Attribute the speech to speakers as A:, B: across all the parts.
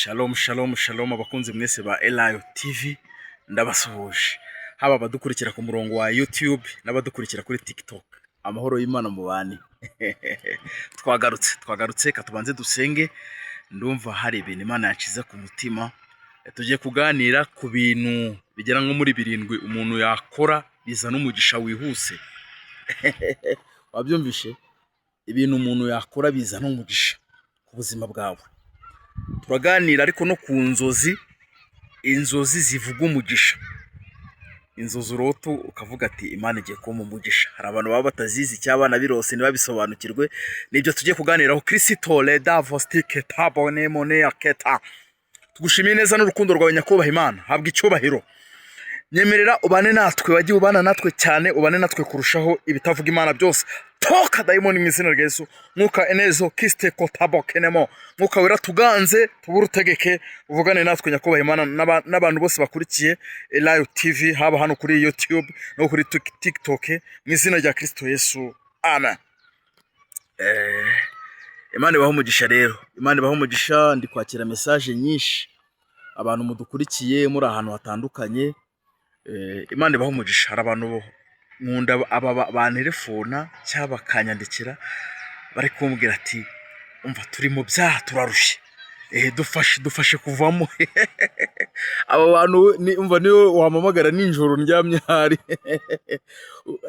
A: Shalom shalom shalom abakunzi mwese ba Elayo TV ndabasuhuje, haba abadukurikira ku murongo wa YouTube n'abadukurikira kuri TikTok. Amahoro y'Imana mu bane. twagarutse katubanze dusenge. Ndumva hari ibintu Imana yacize ku mutima, tugiye kuganira ku bintu bigera nko muri 7 umuntu yakora bizana umugisha wihuse. Wabyumvishe? Ibintu umuntu yakora bizana umugisha ku buzima bwawe. Turaganira ariko no ku inzozi zivuga umugisha. Inzozi uroto ukavuga ati Imana igiye kumpa umugisha. Hari abantu baba batazizi cy'abana birose ntibabisobanukirwe. Nibyo tugiye kuganiraho. Kristo le davostike tabone mone aketa. Tugushimiye neza n'urukundo rwawe nyakubaha Imana. Habwa icyubahiro. Nyemerera ubane natwe, wagiye ubana natwe cyane, ubane natwe kurushaho ibitavuga Imana byose. Toka daimoni mu izina rya Yesu. Mwuka enezo kiste kotabo kenemo. Mwuka wera tuganze tuburutegeke uvugane natwe nyakubaha Imana n'abantu bose bakurikiye Elayo TV, haba hano kuri YouTube no kuri TikTok, mu izina rya Kristo Yesu. Amen. Imana ibahe umugisha rero. Imana ibahe umugisha. Ndi kwakira message nyinshi abantu mudukurikiye muri ahantu hatandukanye. Imana ibahe umugisha. Hari abantu nkunda aba bantelefona cyaba kanyandikira bari kumbwira ati umva turi mu byaha turarushye, dufashe kuvamo. Aba bantu umva niyo wamamagara ninjoro ndyamye hari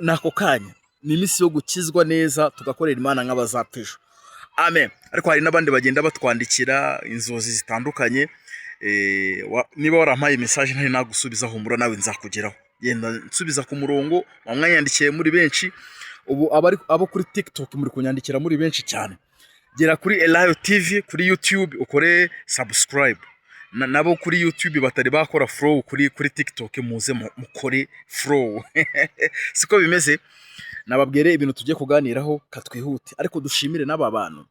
A: nako kanya ni iminsi yo gukizwa neza tugakorera Imana nk'abazapfejo. Amen. Ariko hari n'abandi bagenda batwandikira inzozi zitandukanye. Niba warampaye message ntari nagusubiza humura nawe nzakugeraho. Yenda nsubiza ku murongo wamwanyandikiye muri benshi. Ubu abo kuri TikTok muri kunyandikira muri benshi cyane. Gera kuri Elayo TV kuri YouTube ukore subscribe. Nabo kuri YouTube batari bakora follow kuri TikTok muze mukore follow. Siko bimeze. Nababwire ibintu tugiye kuganiraho katwihute, ariko dushimire n'aba bantu.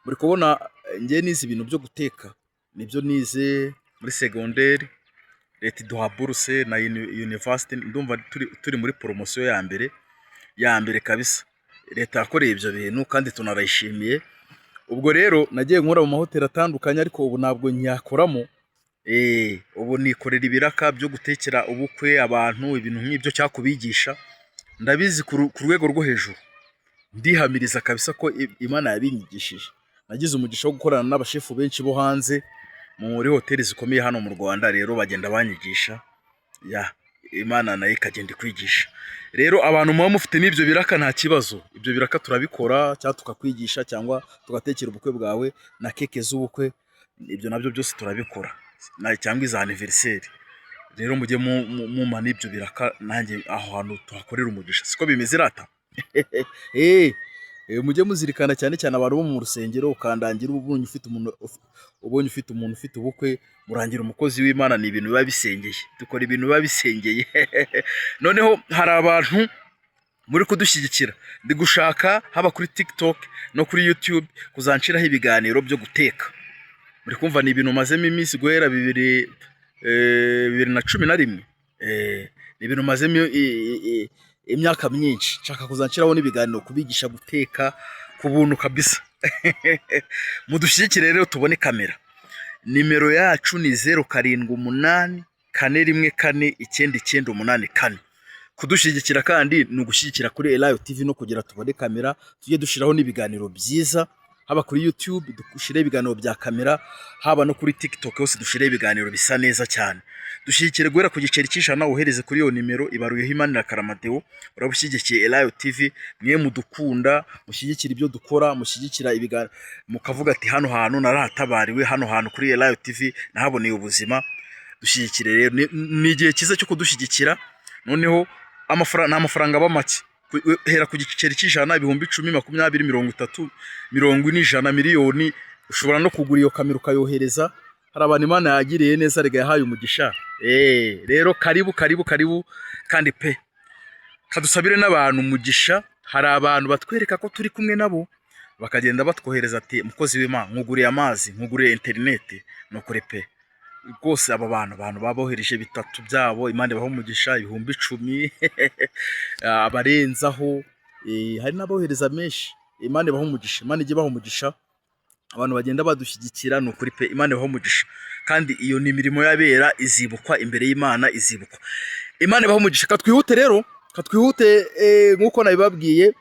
A: Muri kubona ngiye nize ibintu byo guteka. Nibyo nize muri secondaire. Leta duha buruse na university. Ndumva turi muri promotion ya mbere kabisa. Leta yakoreye ibyo bintu kandi tunarayishimiye. Ubwo rero nagiye nkora mu mahoteli atandukanye, ariko ubu ntabwo nyakoramo. Ubu nikorera ibiraka byo gutekera ubukwe abantu, ibintu nk'ibyo cyakubigisha. Ndabizi ku rwego rwo hejuru. Ndihamiriza kabisa ko Imana yabinyigishije. Nagize umugisha wo gukorana n'abashefu benshi bo hanze muri hoteli zikomeye hano mu Rwanda. Rero bagenda banyigisha, Imana nayo ikagenda kwigisha. Rero abantu muba mufite n'ibyo biraka nta kibazo, ibyo biraka turabikora cyangwa tukakwigisha cyangwa tugatekera ubukwe bwawe na keke z'ubukwe. Ibyo nabyo byose turabikora, cyangwa iza anniversaire. Rero mujye muma n'ibyo biraka nanjye aho hantu tuhakorera umugisha. Siko bimeze rata. Mujye muzirikana cyane cyane abantu bo mu rusengero, ukandangira ubonye ufite umuntu ufite ubukwe, murangira umukozi w'Imana. Ni ibintu biba bisengeye, dukora ibintu biba bisengeye. Noneho hari abantu muri kudushyigikira. Ndi gushaka haba kuri TikTok no kuri YouTube kuzanshiraho ibiganiro byo guteka. Muri kumva ni ibintu mazemo iminsi guhera 2011. Ni ibintu mazemo imyaka myinshi. Nshaka kuzanshiraho n'ibiganiro kubigisha guteka ku buntu kabisa. Mudushyigikire rero tubone kamera. Nimero yacu ni 0784 414 9984. Kudushyigikira kandi ni ugushyigikira kuri Elayo TV no kugira tubone kamera, tujye dushiraho n'ibiganiro byiza. Haba kuri YouTube dushire ibiganiro bya kamera, haba no kuri TikTok hose dushire ibiganiro bisa neza cyane. Dushyigikire guhera ku giceri cy'ijana uhereze kuri iyo nimero ibaruyeho Imana Karamadeo. Urabushyigikiye Elayo TV, mwe mudukunda, mushyigikira ibyo dukora, mushyigikira ibiganiro, mukavuga ati hano hantu narahatabariwe, hano hantu kuri Elayo TV nahaboneye ubuzima. Dushyigikire rero, ni igihe cyiza cyo kudushyigikira. Noneho amafaranga aba make. Hera ku giceri cy'ijana, 10, 20, 20, 30, 40, miliyoni. Ushobora no kugura iyo kamera ukayohereza. Hari abantu Imana yagiriye neza rega yahaye umugisha. Rero karibu kandi pe kadusabire n'abantu umugisha. Hari abantu batwereka ko turi kumwe nabo, bakagenda batwohereza ati mukozi w'Imana nkuguriye amazi, nkuguriye internet. No kure pe rwose aba bantu babohereje bitatu byabo. Imana ibahe umugisha 10,000 abarenzaho. Hari n'abohereza menshi. Imana ibahe umugisha. Imana ijye ibahe umugisha. abantu bagenda badushyigikira, ni ukuri pe, Imana ibahe umugisha. Kandi iyo ni imirimo y'abera, izibukwa imbere y'Imana, izibukwa. Imana ibahe umugisha. Katwihute rero, katwihute nk'uko nabibabwiye,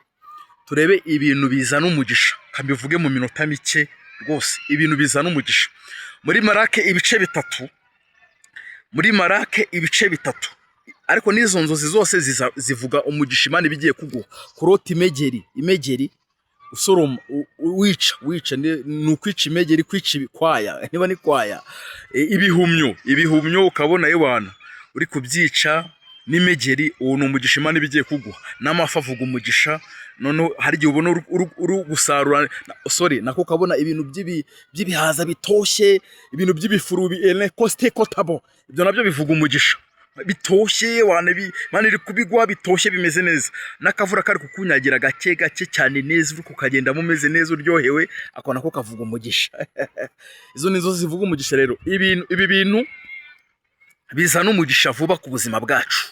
A: turebe ibintu bizana umugisha. Kambivuge mu minota mike rwose, ibintu bizana umugisha. Muri Marake ibice bitatu, muri Marake ibice bitatu, ariko n'izo nzozi zose zivuga umugisha Imana ibigiye kuguha. Kurota imegeri usoroma, wica ni ukwica imegeri, kwica ibikwaya, niba ni kwaya, ibihumyo ukabona yewana uri kubyica n'imegeri, uwo ni umugisha Imana ibigiye kuguha. N'amafi avuga umugisha. Noneho hari igihe ubona uri gusarura, nako ukabona ibintu by'ibihaza bitoshye, ibintu by'ibifuru kotabo, ibyo nabyo bivuga umugisha, bitoshye Imana iri kubigwa bitoshye bimeze neza. N'akavura kari kukunyagira gake cyane neza, uri kukagendamo umeze neza uryohewe, ako nako kavuga umugisha. Izo nizo zivuga umugisha rero. Ibi bintu bizana umugisha vuba ku buzima bwacu.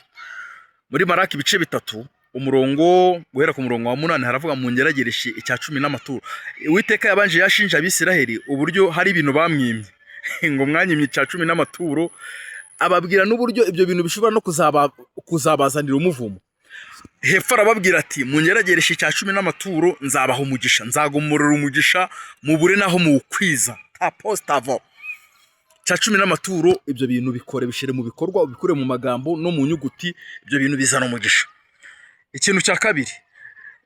A: Muri Maraki ibice bitatu, guhera ku murongo wa 8 haravuga mu ngeragereshe icya 10 n'amaturo. Uwiteka yabanje yashinja Abisiraheli uburyo hari ibintu bamwimye ngo mwanyimye icya 10 n'amaturo, ababwira n'uburyo ibyo bintu bishobora no kuzabazanira umuvumo. Hepfo arababwira ati mu ngeragereshe icya 10 n'amaturo nzabaha umugisha, nzagomorora umugisha mu bure naho mu ukwiza. Apostavo cya 10 n'amaturo, ibyo bintu bikore, bishire mu bikorwa, ubikure mu magambo no mu nyuguti, ibyo bintu bizana umugisha. Ikintu cya kabiri,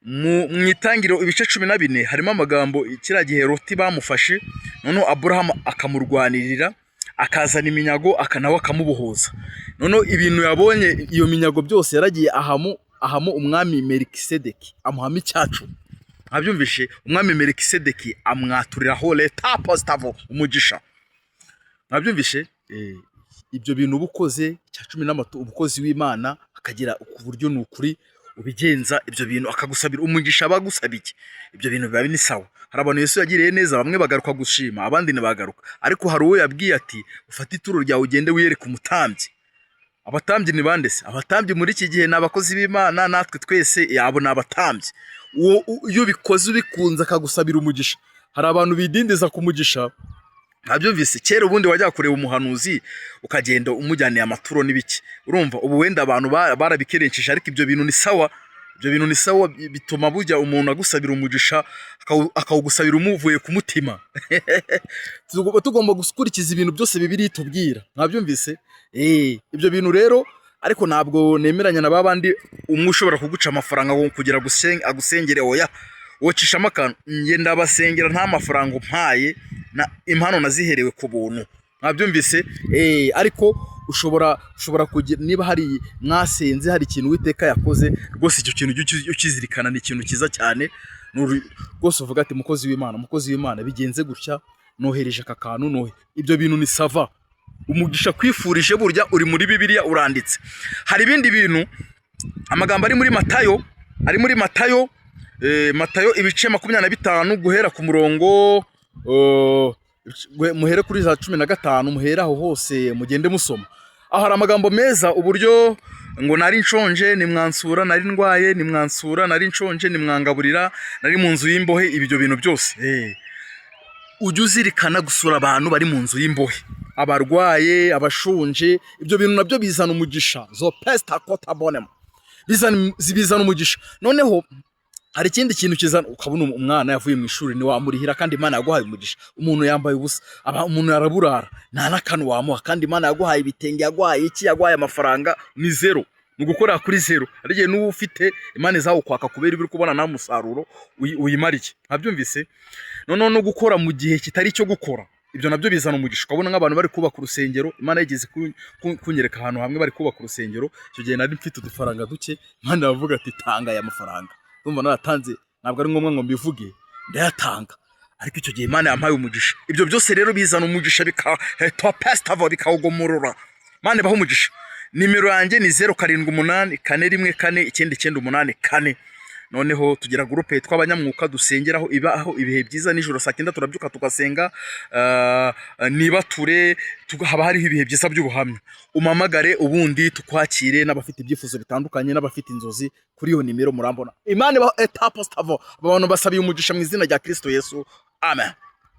A: mu itangiriro ibice 14 harimo amagambo kiriya gihe Loti bamufashe, noneho Aburahamu akamurwanirira, akazana iminyago, nawe akamubohoza. Noneho ibintu yabonye, iyo minyago byose yaragiye ahamo umwami Melikisedeki, amuhamo icyacu. Abyumvishe, umwami Melikisedeki amwaturiraho leta apostavo, umugisha. Abyumvishe, ibyo bintu ubukoze cya 10 n'amaturo, ubukozi w'Imana akagira ku buryo ni ukuri ubigenza, ibyo bintu akagusabira umugisha, abagusabiye ibyo bintu biba ni sawa. Hari abantu Yesu yagiriye neza, bamwe bagaruka gushima, abandi ntibagaruka. Ariko hari uwo yabwiye ati ufate ituro ryawe ugende wiyereka umutambyi. Abatambyi ni bande se? Abatambyi muri iki gihe ni abakozi b'Imana, natwe twese yabo ni abatambyi. Iyo bikoze ubikunze akagusabira umugisha. Hari abantu bidindiza ku mugisha. Nabyumvise kera, ubundi wajya kureba umuhanuzi ukagenda umujyaniye amaturo n'ibiki. Urumva ubu wenda abantu barabikerenceje, ariko ibyo bintu ni sawa. Ibyo bintu ni sawa, bituma bujya umuntu agusabira umugisha, akawugusabira umuvuye ku mutima. Tugomba gukurikiza ibintu byose Bibiliya itubwira. Nabyumvise ibyo bintu rero, ariko ntabwo nemeranya na babandi umwe ushobora kuguca amafaranga kugira agusengere. Oya, wocishamo akantu, nge ndabasengera nta mafaranga umpaye, impano naziherewe ku buntu. Nabyumvise, ariko ushobora kugira, niba hari mwasenze, hari ikintu Uwiteka yakoze rwose, icyo kintu ukizirikana, ni ikintu cyiza cyane. Rwose uvuga ati mukozi w'Imana bigenze gutya, nohereje aka kantu, ibyo bintu ni sava. Umugisha kwifurije burya uri muri Bibiliya uranditse. Hari ibindi bintu, amagambo ari muri Matayo, Matayo ibice 25 guhera ku murongo, muhere kuri za 15, muhera aho hose mugende musoma. Aho hari amagambo meza, uburyo ngo nari nshonje nimwansura, nari ndwaye nimwansura, nari nshonje nimwangaburira, nari mu nzu y'imbohe. Ibyo bintu byose ujye uzirikana gusura abantu bari mu nzu y'imbohe, abarwaye, abashonje. Ibyo bintu nabyo bizana umugisha. Zo pesta kotabonema bizana umugisha. Noneho hari ikindi kintu kizana, ukabona umwana yavuye mu ishuri ntiwamurihira, kandi Imana yaguhaye umugisha. Umuntu yambaye ubusa, umuntu araburara, nta n'akantu wamuha, kandi Imana yaguhaye ibitenge, yaguhaye iki, yaguhaye amafaranga, ni zero. Ni ugukorera kuri zero. Hari igihe n'ubu ufite Imana izawukwaka kubera ibiri kubona nta musaruro uyimariye. Ntabyumvise. Noneho no gukora mu gihe kitari cyo gukora, ibyo nabyo bizana umugisha. Ukabona nk'abantu bari kubaka urusengero, Imana yigeze kunyereka ahantu hamwe bari kubaka urusengero. Icyo gihe nari mfite udufaranga duke, Imana yavuga ati tanga aya mafaranga. Ndumva naratanze, ntabwo ari ngombwa ngo mbivuge, ndayatanga. Ariko icyo gihe Imana yampaye umugisha. Ibyo byose rero bizana umugisha, bikawugomorora. Imana ibahe umugisha. Nimero yanjye ni 078 414 998. Noneho tugira groupe tw'abanyamwuka dusengeraho, ibaho ibihe byiza. Nijoro saa 9 turabyuka tugasenga, niba ture haba hariho ibihe byiza by'ubuhamya. Umamagare ubundi tukwakire, n'abafite ibyifuzo bitandukanye, n'abafite inzozi, kuri iyo nimero murambona. Imana ibaho etapostavo, abantu basabiye umugisha mu izina rya Kristo Yesu. Amen.